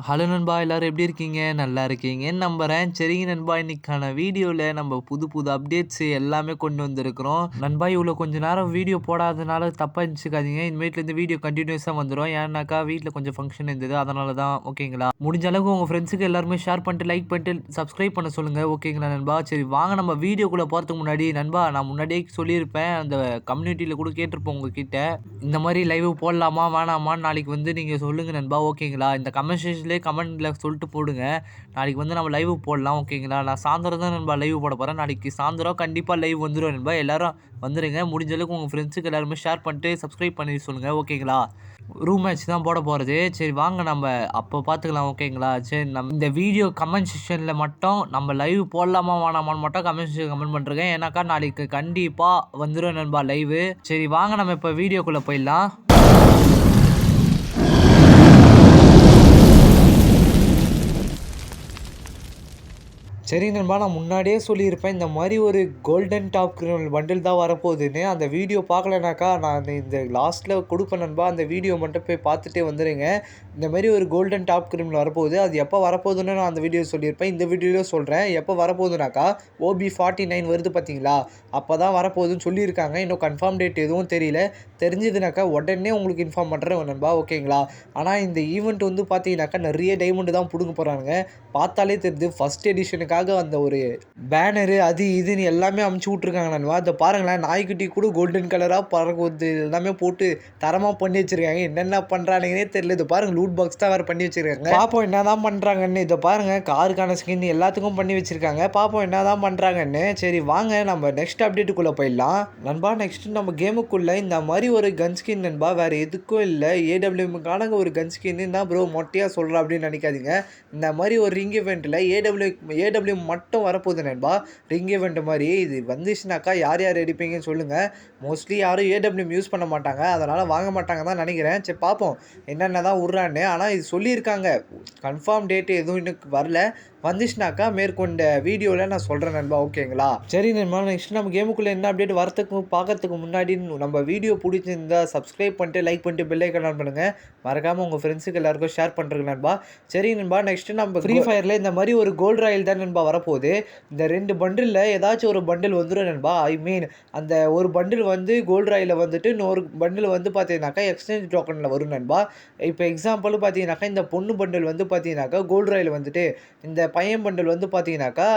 Hello நண்பா, எல்லாரும் எப்படி இருக்கீங்க? நல்லா இருக்கீங்கன்னு நம்புறேன். சரிங்க நண்பா, இன்னைக்கான வீடியோல நம்ம புது புது அப்டேட்ஸ் எல்லாமே கொண்டு வந்திருக்கிறோம். நண்பா, இவ்வளோ கொஞ்ச நேரம் வீடியோ போடாதனால தப்பா நெனச்சுக்காதீங்க. இனிமேட்லேருந்து வீடியோ கன்டினியூஸா வந்துரும். ஏன்னாக்கா வீட்ல கொஞ்சம் ஃபங்ஷன் இருந்தது. அதனால தான். ஓகேங்களா? முடிஞ்ச அளவுக்கு உங்க ஃப்ரெண்ட்ஸுக்கு எல்லாருமே ஷேர் பண்ணிட்டு, லைக் பண்ணிட்டு, சப்ஸ்கிரைப் பண்ண சொல்லுங்க. ஓகேங்களா நண்பா? சரி வாங்க நம்ம வீடியோக்குள்ள போறதுக்கு முன்னாடி நண்பா, நான் முன்னாடியே சொல்லியிருப்பேன். அந்த கம்யூனிட்டில கூட கேட்டிருப்போம் உங்ககிட்ட. இந்த மாரி லைவ் போடலாமா? வேணாமான்னு நாளைக்கு வந்து நீங்க சொல்லுங்க நண்பா. ஓகேங்களா? இந்த கமெண்ட் செக்ஷன்லயே கமெண்ட்ல சொல்லிட்டு போடுங்க. நாளைக்கு வந்து நம்ம லைவ் போடலாம். ஓகேங்களா? நான் சாயந்தரம் தான் நண்பா லைவ் போட போறேன். நாளைக்கு சாயந்தரம் கண்டிப்பா லைவ் வந்துரும் நண்பா. எல்லாரும் வந்துருங்க. முடிஞ்ச அளவுக்கு உங்க ஃப்ரெண்ட்ஸுக்கு எல்லாருமே ஷேர் பண்ணிட்டு சப்ஸ்கிரைப் பண்ணி சொல்லுங்க. ஓகேங்களா? ரூம் மேட்ச் தான் போட போறது. சரி வாங்க நம்ம அப்போ பார்த்துக்கலாம். ஓகேங்களா? சரி இந்த வீடியோ கமெண்ட் செக்ஷன்ல மட்டும் நம்ம லைவ் போடலாமா வேணாமான்னு மட்டும் கமெண்ட் செக்ஷன்ல கமெண்ட் பண்றேங்க. ஏன்னாக்கா நாளைக்கு கண்டிப்பா வந்துரும் நண்பா லைவ். சரி வாங்க நம்ம இப்போ வீடியோக்குள்ள போயிடலாம். சரி நண்பா, நான் முன்னாடியே சொல்லியிருப்பேன். இந்த மாரி ஒரு கோல்டன் டாப் கிரிமினல் பண்டில் தான் வரப்போகுதுன்னு. அந்த வீடியோ பார்க்கலனாக்கா, நான் இந்த லாஸ்ட்ல குடுப்பேன் நண்பா. அந்த வீடியோ மட்டும் போய் பார்த்துட்டே வந்துருங்க. இந்த மாரி ஒரு கோல்டன் டாப் கிரிமினல் வரப்போகுது. அது எப்போ வரப்போகுதுன்னு நான் அந்த வீடியோ சொல்லியிருப்பேன். இந்த வீடியோலயும் சொல்றேன். எப்போ வரப்போகுதுனாக்கா, OB49 வருது பார்த்தீங்களா? அப்ப தான் வரப்போகுதுன்னு சொல்லியிருக்காங்க. இன்னும் கன்ஃபார்ம் டேட் எதுவும் தெரியல. தெரிஞ்சதுனாக்கா உடனே உங்களுக்கு இன்ஃபார்ம் பண்றேன் நண்பா. ஓகேங்களா? ஆனா இந்த ஈவென்ட் வந்து பார்த்தீங்கன்னாக்கா, நெறைய டைமண்ட் தான் புடுங்க போறானுங்க. பார்த்தாலே தெரியுது. ஃபர்ஸ்ட் எடிஷனுக்காக அந்த ஒரு பேனரு அது இதுன்னு எல்லாமே அமுச்சு விட்டுருக்காங்க நண்பா. இத பாருங்களேன், நாய்க்குட்டி கூட கோல்டன் கலரா பறக்குது எல்லாமே போட்டு தரமா பண்ணி வச்சிருக்காங்க. என்னென்ன பண்றானுங்கன்னே தெரியல. இத பாருங்க, லூட் பாக்ஸ் தான் வேற பண்ணி வச்சிருக்காங்க. பாப்போம் என்னதான் பண்றாங்கன்னு. இத பாருங்க, காருக்கான ஸ்கின் எல்லாத்துக்கும் பண்ணி வச்சிருக்காங்க. பாப்போம் என்னதான் பண்றாங்கன்னு. சரி வாங்க நம்ம நெக்ஸ்ட் அப்டேட்டுக்குள்ள போயிடலாம். நண்பா, நெக்ஸ்ட் நம்ம கேமுக்குள்ள இந்த மாதிரி ஒரு கன் ஸ்கின் நண்பா, வேற எதுக்கும் இல்ல. AWMக்கான ஒரு கன் ஸ்கின் தான் ப்ரோ மொட்டையா சொல்ற அப்படின்னு நினைக்காதீங்க. இந்த மாதிரி ஒரு ரிங் இவெண்ட்ல AW மட்டும் வரப்போகுது நண்பா. ரிங் இவெண்ட் மாதிரி இது வந்துச்சுனாக்கா யார் யார் எடுப்பீங்கன்னு சொல்லுங்க. மோஸ்ட்லி யாரும் AWM யூஸ் பண்ண மாட்டாங்க. அதனால வாங்க மாட்டாங்க தான் நினைக்கிறேன். சரி பார்ப்போம் என்னென்ன தான் விட்றான்னு. ஆனால் இது சொல்லியிருக்காங்க. கன்ஃபார்ம் டேட் எதுவும் இன்னும் வரல. வந்துச்சுனாக்கா மேற்கொண்ட வீடியோவில் நான் சொல்கிறேன் நண்பா. ஓகேங்களா? சரி நண்பா, நெக்ஸ்ட் நம்ம கேமுக்குள்ளே என்ன அப்டேட் வரத்துக்கு பார்க்கறதுக்கு முன்னாடி நம்ம வீடியோ பிடிச்சிருந்தா சப்ஸ்கிரைப் பண்ணிட்டு லைக் பண்ணிட்டு பெல் ஐக்கான் ஆன் பண்ணுங்கள். மறக்காமல் உங்கள் ஃப்ரெண்ட்ஸுக்கு எல்லாருக்கும் ஷேர் பண்ணுறேங்க நண்பா. சரி நண்பா, நெக்ஸ்ட் நம்ம ஃப்ரீ ஃபயரில் இந்த மாதிரி ஒரு கோல்ட் ராயல் தான் நண்பா வரப்போகுது. இந்த 2 பண்டிலில் ஏதாச்சும் ஒரு பண்டில் வந்துடும் நண்பா. ஐ மீன் அந்த ஒரு பண்டில் வந்து கோல்ட் ராயில் வந்துட்டு இன்னொரு பண்டில் வந்து பார்த்தீங்கன்னாக்கா எக்ஸ்சேஞ்ச் டோக்கனில் வரும் நண்பா. இப்போ எக்ஸாம்பிள் பார்த்தீங்கன்னாக்கா இந்த பொண்ணு பண்டில் வந்து பார்த்தீங்கன்னாக்கா கோல்ட் ராயில் வந்துட்டு இந்த பையன் பண்டில் வந்து பார்த்தீங்கன்னாக்கா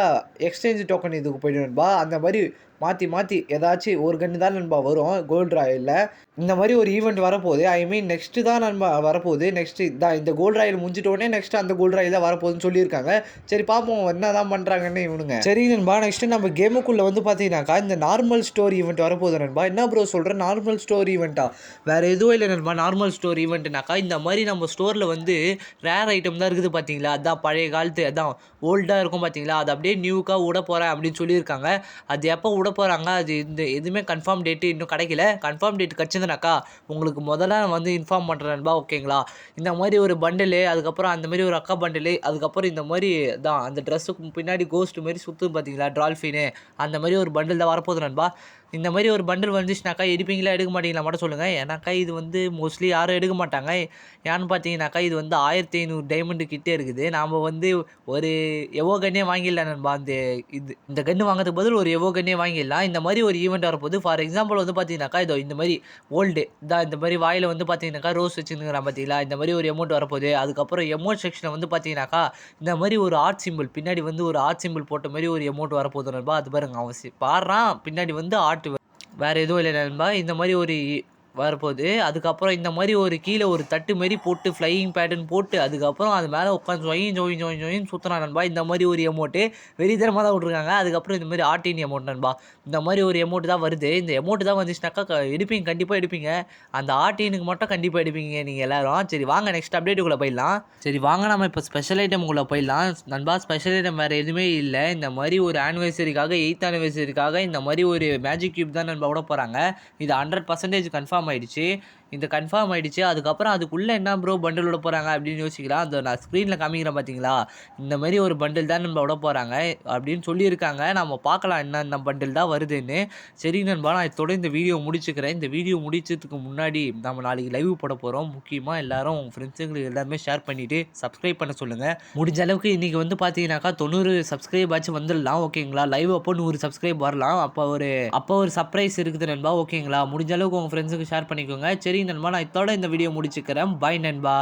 எக்ஸ்சேஞ்ச் டோக்கன் இதுக்கு போய்டும் நண்பா. அந்த மாதிரி மாற்றி மாற்றி ஏதாச்சும் ஒரு கன்று தான் நண்பா வரும் கோல்ட் ராயலில். இந்த மாதிரி ஒரு ஈவெண்ட் வரப்போகுது. ஐ மீன் நெக்ஸ்ட்டு தான் நண்பா வரப்போகுது. நெக்ஸ்ட்டு இதான் இந்த கோல்ட் ராயல் முடிஞ்சிட்டோடனே நெக்ஸ்ட் அந்த கோல்ட் ராயல் தான் வரப்போகுதுன்னு சொல்லியிருக்காங்க. சரி பார்ப்போம் என்ன தான் பண்ணுறாங்கன்னு இவனுங்க. சரி நண்பா, நெக்ஸ்ட்டு நம்ம கேமுக்குள்ளே வந்து பார்த்தீங்கன்னாக்கா இந்த நார்மல் ஸ்டோர் ஈவெண்ட் வரப்போகுது நண்பா. என்ன ப்ரோ சொல்கிறேன், நார்மல் ஸ்டோர் ஈவெண்ட்டா? வேறு எதுவும் இல்லை நண்பா. நார்மல் ஸ்டோர் ஈவெண்ட்னாக்கா இந்த மாதிரி நம்ம ஸ்டோரில் வந்து ரேர் ஐட்டம் தான் இருக்குது பார்த்தீங்களா? அதான் பழைய காலத்து அதான் ஓல்டாக இருக்கும் பார்த்தீங்களா? அது அப்படியே நியூக்காக விட போகிறேன் அப்படின்னு சொல்லியிருக்காங்க. அது எப்போ விட போகிறாங்க, அது இந்த எதுவுமே கன்ஃபார்ம் டேட்டு இன்னும் கிடைக்கல. கன்ஃபார்ம் டேட் கிடச்சதுனாக்கா உங்களுக்கு முதல்ல வந்து இன்ஃபார்ம் பண்ணுறேன் நண்பா. ஓகேங்களா? இந்த மாதிரி ஒரு பண்டிலு, அதுக்கப்புறம் அந்த மாதிரி ஒரு அக்கா பண்டிலு, அதுக்கப்புறம் இந்த மாதிரி தான் அந்த ட்ரெஸ்ஸுக்கு பின்னாடி கோஸ்ட் மாதிரி சுற்றும் பார்த்தீங்களா டால்ஃபின்னு, அந்த மாதிரி ஒரு பண்டில் தான் வரப்போகுது நண்பா. இந்த மாதிரி ஒரு பண்டில் வந்துச்சுனாக்கா எடுப்பீங்களா எடுக்க மாட்டீங்களா மட்டும் சொல்லுங்கள். ஏன்னாக்கா இது வந்து மோஸ்ட்லி யாரும் எடுக்க மாட்டாங்க. ஏன்னு பார்த்தீங்கன்னாக்கா இது வந்து 1500 டைமண்டு கிட்டே இருக்குது. நாம் வந்து ஒரு எவோ கன்னே வாங்கிடலாம் நண்பா. இந்த கன்று வாங்குறதுக்கு பதில் ஒரு எவோ கன்னே வாங்கிடலாம். இந்த மாதிரி ஒரு ஈவெண்ட் வரப்போகுது. ஃபார் எக்ஸாம்பிள் வந்து பார்த்தீங்கன்னாக்கா இதோ இந்த மாதிரி ஓல்டு தான் இந்த மாதிரி வாயில் வந்து பார்த்தீங்கன்னாக்கா ரோஸ் வச்சுருக்கிறான் பார்த்தீங்களா? இந்த மாதிரி ஒரு எமௌண்ட் வரப்போகுது. அதுக்கப்புறம் எமௌண்ட் செக்ஷனில் வந்து பார்த்தீங்கன்னாக்கா இந்த மாதிரி ஒரு ஆர்ட் சிம்பிள் பின்னாடி வந்து ஒரு ஆர்ட் சிம்பிள் போட்ட மாதிரி ஒரு எமௌண்ட் வரப்போகுது நண்பா. அது பாருங்க அவன் பாடுறான் பின்னாடி வந்து ஆர்ட். வேறு எதுவும் இல்லை நண்பா. இந்த மாதிரி ஒரு வரப்போகுது. அதுக்கப்புறம் இந்த மாதிரி ஒரு கீழே ஒரு தட்டு மாரி போட்டு ஃப்ளையிங் பேட்டர்ன் போட்டு அதுக்கப்புறம் அது மேலே உட்காந்து ஜொயின்னு சுற்றுறான் நண்பா. இந்த மாதிரி ஒரு எமௌண்ட்டு வெறித்தனமாக தான் விட்ருக்காங்க. அதுக்கப்புறம் இந்த மாதிரி ஆர்டின் எமௌண்ட் நண்பா. இந்த மாதிரி ஒரு எமௌண்ட் தான் வருது. இந்த எமௌண்ட் தான் வந்துச்சுனாக்கா எடுப்பீங்க, கண்டிப்பாக எடுப்பீங்க. அந்த ஆர்டினுக்கு மட்டும் கண்டிப்பாக எடுப்பீங்க நீங்கள் எல்லோரும். சரி வாங்க நெக்ஸ்ட் அப்டேட்டுக்குள்ளே போயிடலாம். சரி வாங்க நம்ம இப்போ ஸ்பெஷல் ஐட்டமுக்குள்ளே போயிடலாம் நண்பா. ஸ்பெஷல் ஐட்டம் வேறு எதுவுமே இல்லை. இந்த மாதிரி ஒரு ஆனிவர்சரிக்காக 8th ஆனிவர்சரிக்காக இந்த மாதிரி ஒரு மேஜிக் கியூப் தான் நண்பா விட போகிறாங்க. இது 100% கன்ஃபார்ம் ஆயிடுச்சு. இந்த கன்ஃபார்ம் ஆயிடுச்சு. அதுக்கப்புறம் அதுக்குள்ள என்ன ப்ரோ பண்டில் விட போறாங்க அப்படின்னு யோசிக்கலாம். அந்த நான் ஸ்க்ரீன்ல காமிக்கிறேன் பார்த்தீங்களா? இந்த மாரி ஒரு பண்டில் தான் நண்பா விட போறாங்க அப்படின்னு சொல்லியிருக்காங்க. நம்ம பார்க்கலாம் என்னென்ன பண்டில் தான் வருதுன்னு. சரி நண்பா, நான் இதோட இந்த வீடியோ முடிச்சுக்கிறேன். இந்த வீடியோ முடிச்சதுக்கு முன்னாடி நம்ம நாளைக்கு லைவ் போட போறோம். முக்கியமா எல்லாரும் உங்க ஃப்ரெண்ட்ஸுங்களுக்கு எல்லாருமே ஷேர் பண்ணிட்டு சப்ஸ்கிரைப் பண்ண சொல்லுங்க. முடிஞ்ச அளவுக்கு இன்னைக்கு வந்து பார்த்தீங்கன்னாக்கா 90 சப்ஸ்கிரைப் ஆச்சு வந்துடலாம். ஓகேங்களா? லைவ் அப்போ 100 சப்ஸ்கிரைப் வரலாம். அப்போ ஒரு சர்ப்ரைஸ் இருக்குது நண்பா. ஓகேங்களா? முடிஞ்ச அளவுக்கு உங்க ஃப்ரெண்ட்ஸுக்கு ஷேர் பண்ணிக்கோங்க. சரி நண்பா, நான் இதோட இந்த வீடியோ முடிச்சுக்கிறேன். பாய் நண்பா.